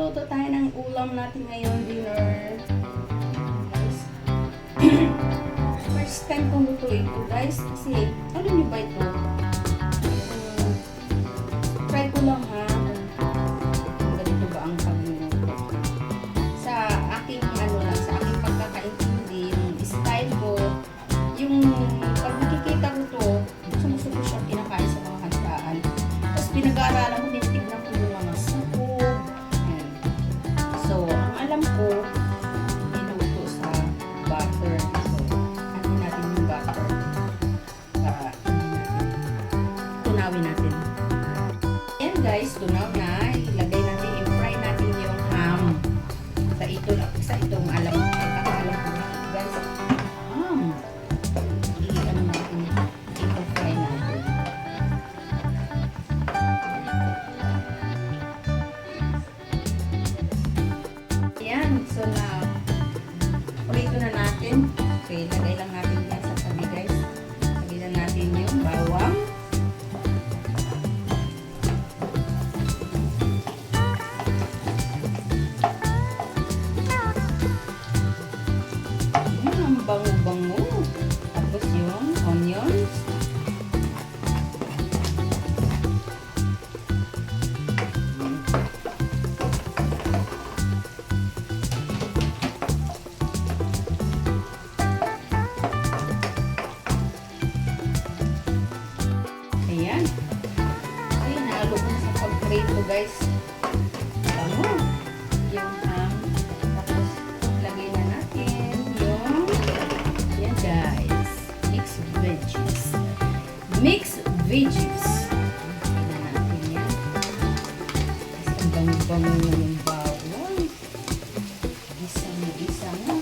Magluluto tayo ng ulam natin ngayon, dinner. Guys. First time kong lutuin ito, guys. Kasi, alam niyo ba ito? Try ko lang, ha? Kung ganito ba ang pagluluto. Sa aking, sa aking pagkakaintindi, yung style ko, yung pag nakikita ko to, gusto ko siya kinakain sa mga handaan. Tapos pinag-aaralan ko, tinitignan ko yung mga suko. So, ang alam ko, niluto sa butter. So, ano natin yung butter para tunawin natin. Ayan guys, tunaw na. Ilagay natin, i-fry natin yung ham. Sa itong alam ko. Kakaalam ko guys. Ham. I-ano natin, i-fry natin. Ayan, so na prito na natin. Okay, lagay lang natin yan sa tabi guys. Lagay na natin yung bawang. Ayan, ang bango-bango. Tapos yung onions. Ayan. Ayan, nalo ko na sa pag-prito guys. Bango. Yung ham. Tapos, lagay na natin yung, ayan guys, mixed veggies. Mixed veggies. Lagay na natin yan. Kasi ang bango-bango yung bawang. Isa na.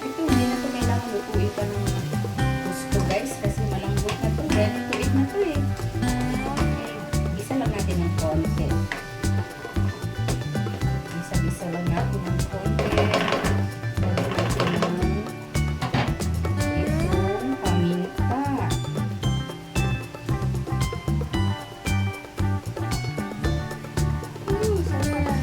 Ito, hindi na ito kailangan lutuin pa ng gusto guys. Kasi malambot na ito. Kaya lutuin na ito eh. Isa lang natin ng konti. Isa lang natin ng konti. Lagyan natin ng itong paminta. Sarap.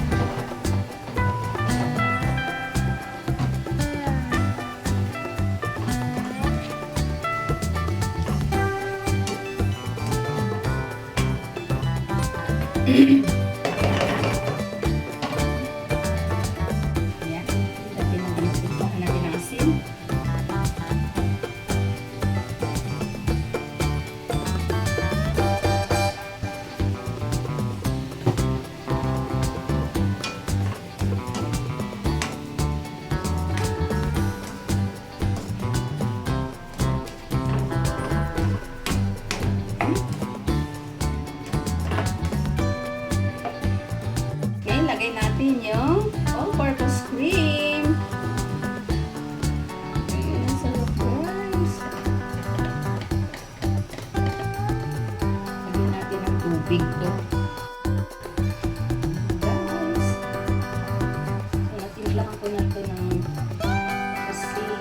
Ayan. Lagyan natin ng asin. Ngayon, lagay natin yung all-purpose cream. Ayan, ang sarap guys. Lagyan natin ng tubig to. Guys. So, natimplahan ko na ito ng asin.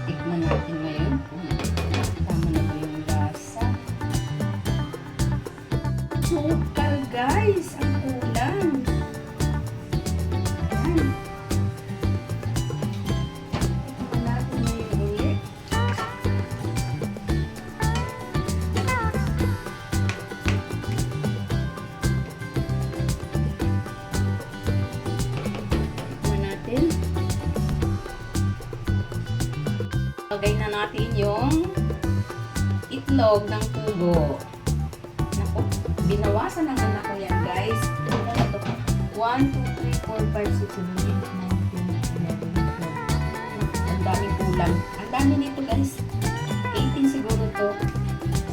Tikman natin ngayon kung tama na ba yung lasa. Sukal guys! Ang kulang! Ayan. Tikman natin ngayon ulit. Tikman natin. Lagay na natin yung itlog ng tubo. Naku, binawasan ng anak ko yan guys. Ito, 1, 2, 3, 4, 5, 6, 7, 8, 9, 10, 11, 12. Ang daming kulang. Ang dami nito guys. 18 siguro to.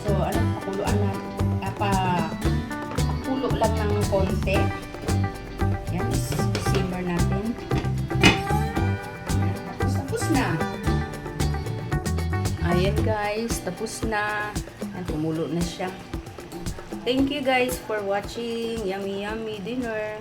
So, pakuluan na. Pakulo lang ng konti. Yan, simmer natin. Tapos na. Ayan guys, tapos na. Ayan, tumulo na siya. Thank you guys for watching. Yummy yummy dinner.